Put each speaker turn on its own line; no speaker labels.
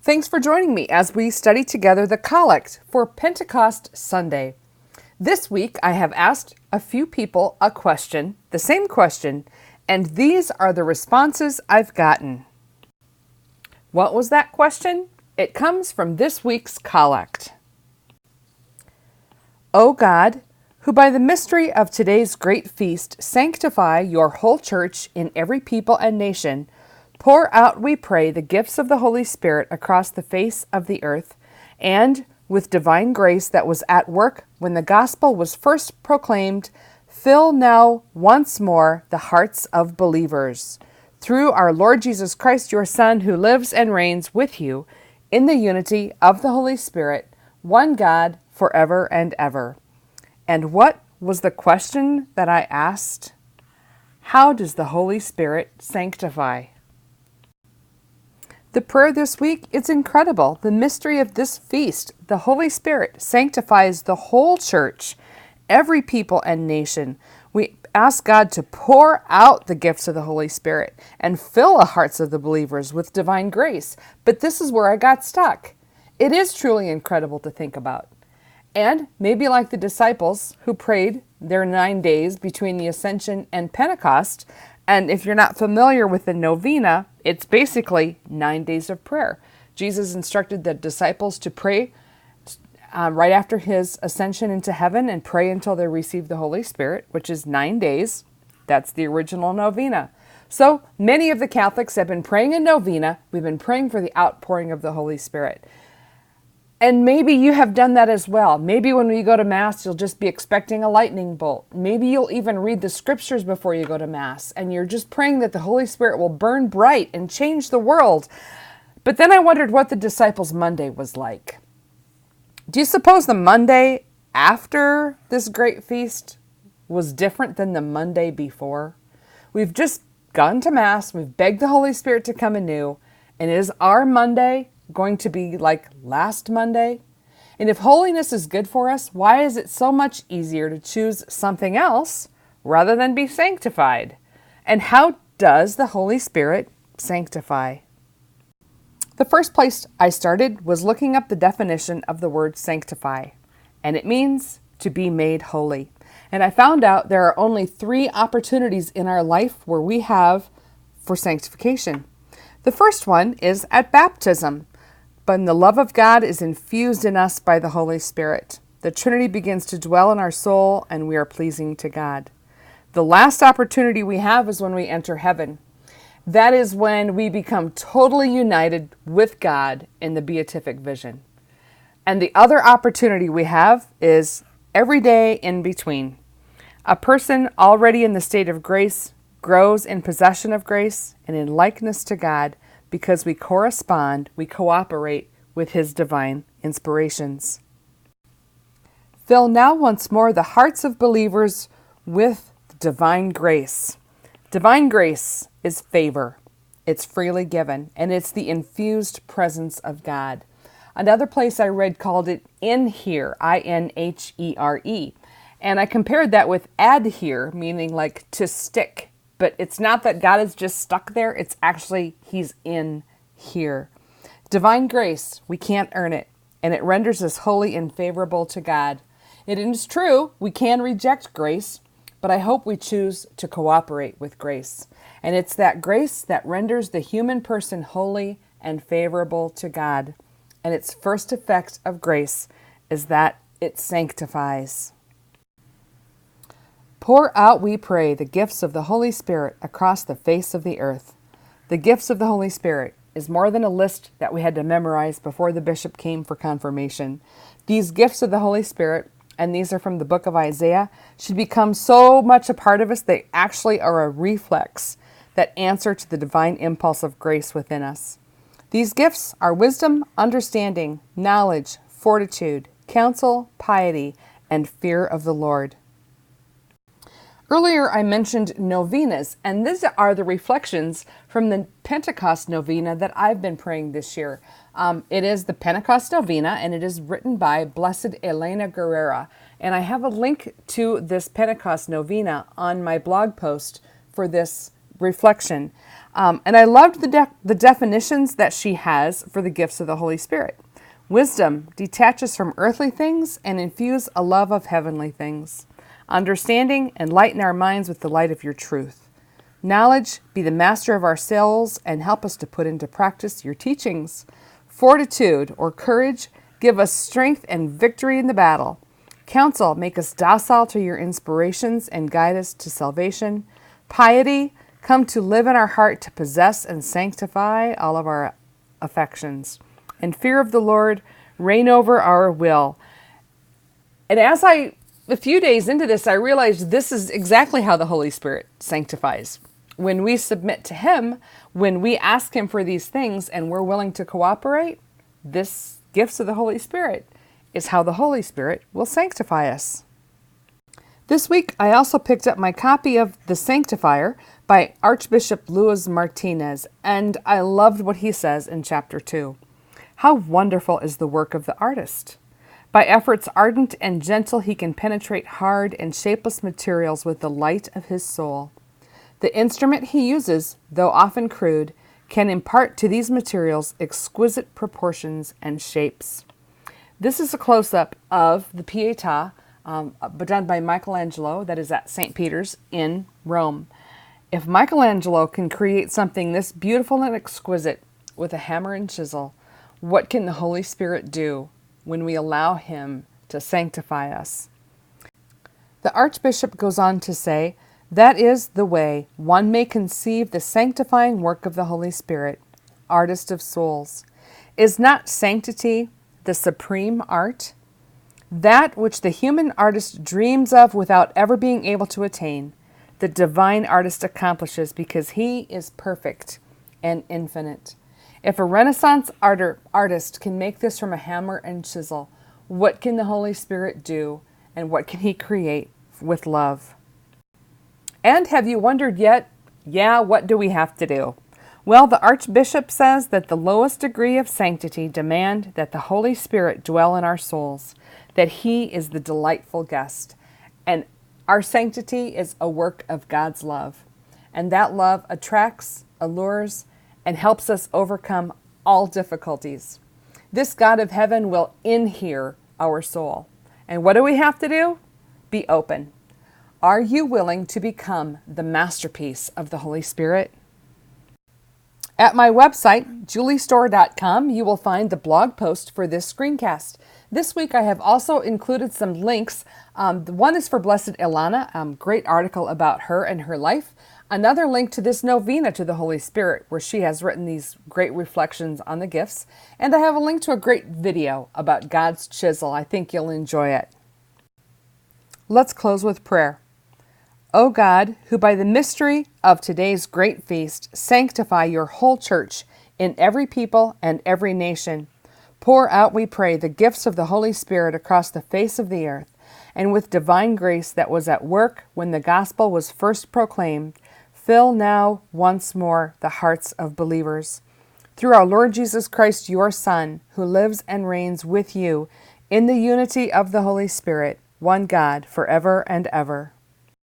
Thanks for joining me as we study together the Collect for Pentecost Sunday. This week I have asked a few people a question, the same question, and these are the responses I've gotten. What was that question? It comes from this week's Collect. O God, who by the mystery of today's great feast sanctify your whole church in every people and nation, pour out, we pray, the gifts of the Holy Spirit across the face of the earth, and, with divine grace that was at work when the gospel was first proclaimed, fill now once more the hearts of believers. Through our Lord Jesus Christ, your Son, who lives and reigns with you in the unity of the Holy Spirit, one God, forever and ever. And what was the question that I asked? How does the Holy Spirit sanctify? The prayer this week is incredible. The mystery of this feast, the Holy Spirit sanctifies the whole church, every people and nation. We ask God to pour out the gifts of the Holy Spirit and fill the hearts of the believers with divine grace. But this is where I got stuck. It is truly incredible to think about. And maybe like the disciples who prayed their 9 days between the Ascension and Pentecost, and if you're not familiar with the novena, it's basically 9 days of prayer. Jesus instructed the disciples to pray right after his ascension into heaven and pray until they receive the Holy Spirit, which is 9 days. That's the original novena. So many of the Catholics have been praying a novena. We've been praying for the outpouring of the Holy Spirit. And maybe you have done that as well. Maybe when you go to Mass, you'll just be expecting a lightning bolt. Maybe you'll even read the scriptures before you go to Mass, and you're just praying that the Holy Spirit will burn bright and change the world. But then I wondered what the disciples' Monday was like. Do you suppose the Monday after this great feast was different than the Monday before? We've just gone to Mass, we've begged the Holy Spirit to come anew, and is our Monday going to be like last Monday? And if holiness is good for us, why is it so much easier to choose something else rather than be sanctified? And how does the Holy Spirit sanctify? The first place I started was looking up the definition of the word sanctify, and it means to be made holy. And I found out there are only 3 opportunities in our life where we have for sanctification. The first one is at baptism. But the love of God is infused in us by the Holy Spirit. The Trinity begins to dwell in our soul, and we are pleasing to God. The last opportunity we have is when we enter heaven. That is when we become totally united with God in the beatific vision. And the other opportunity we have is every day in between. A person already in the state of grace grows in possession of grace and in likeness to God, because we correspond, we cooperate with his divine inspirations. Fill now once more the hearts of believers with divine grace. Divine grace is favor. It's freely given, and it's the infused presence of God. Another place I read called it inhere, I-N-H-E-R-E. And I compared that with adhere, meaning like to stick. But it's not that God is just stuck there. It's actually he's in here. Divine grace, we can't earn it, and it renders us holy and favorable to God. It is true, we can reject grace, but I hope we choose to cooperate with grace. And it's that grace that renders the human person holy and favorable to God. And its first effect of grace is that it sanctifies. Pour out, we pray, the gifts of the Holy Spirit across the face of the earth. The gifts of the Holy Spirit is more than a list that we had to memorize before the bishop came for confirmation. These gifts of the Holy Spirit, and these are from the book of Isaiah, should become so much a part of us they actually are a reflex that answer to the divine impulse of grace within us. These gifts are wisdom, understanding, knowledge, fortitude, counsel, piety, and fear of the Lord. Earlier I mentioned novenas, and these are the reflections from the Pentecost novena that I've been praying this year. It is the Pentecost novena, and it is written by Blessed Elena Guerrera. And I have a link to this Pentecost novena on my blog post for this reflection. And I loved the definitions that she has for the gifts of the Holy Spirit. Wisdom detaches from earthly things and infuse a love of heavenly things. Understanding, enlighten our minds with the light of your truth. Knowledge, be the master of our souls and help us to put into practice your teachings. Fortitude, or courage, give us strength and victory in the battle. Counsel, make us docile to your inspirations and guide us to salvation. Piety, come to live in our heart to possess and sanctify all of our affections. And fear of the Lord, reign over our will. And a few days into this, I realized this is exactly how the Holy Spirit sanctifies. When we submit to Him, when we ask Him for these things and we're willing to cooperate, this gifts of the Holy Spirit is how the Holy Spirit will sanctify us. This week, I also picked up my copy of The Sanctifier by Archbishop Luis Martinez, and I loved what he says in chapter 2. How wonderful is the work of the artist! By efforts ardent and gentle, he can penetrate hard and shapeless materials with the light of his soul. The instrument he uses, though often crude, can impart to these materials exquisite proportions and shapes. This is a close-up of the Pietà, done by Michelangelo, that is at St. Peter's in Rome. If Michelangelo can create something this beautiful and exquisite with a hammer and chisel, what can the Holy Spirit do when we allow Him to sanctify us? The Archbishop goes on to say, that is the way one may conceive the sanctifying work of the Holy Spirit, artist of souls. Is not sanctity the supreme art? That which the human artist dreams of without ever being able to attain, the divine artist accomplishes because he is perfect and infinite. If a Renaissance artist can make this from a hammer and chisel, what can the Holy Spirit do, and what can He create with love? And have you wondered yet, what do we have to do? Well, the Archbishop says that the lowest degree of sanctity demand that the Holy Spirit dwell in our souls, that He is the delightful guest. And our sanctity is a work of God's love. And that love attracts, allures, and helps us overcome all difficulties. This God of heaven will inhere our soul. And what do we have to do? Be open. Are you willing to become the masterpiece of the Holy Spirit? At my website, juliestore.com, you will find the blog post for this screencast. This week I have also included some links. One is for Blessed Ilana, great article about her and her life. Another link to this novena to the Holy Spirit, where she has written these great reflections on the gifts. And I have a link to a great video about God's chisel. I think you'll enjoy it. Let's close with prayer. O God, who by the mystery of today's great feast sanctify your whole church in every people and every nation, pour out, we pray, the gifts of the Holy Spirit across the face of the earth, and with divine grace that was at work when the gospel was first proclaimed, fill now once more the hearts of believers. Through our Lord Jesus Christ, your Son, who lives and reigns with you in the unity of the Holy Spirit, one God, forever and ever.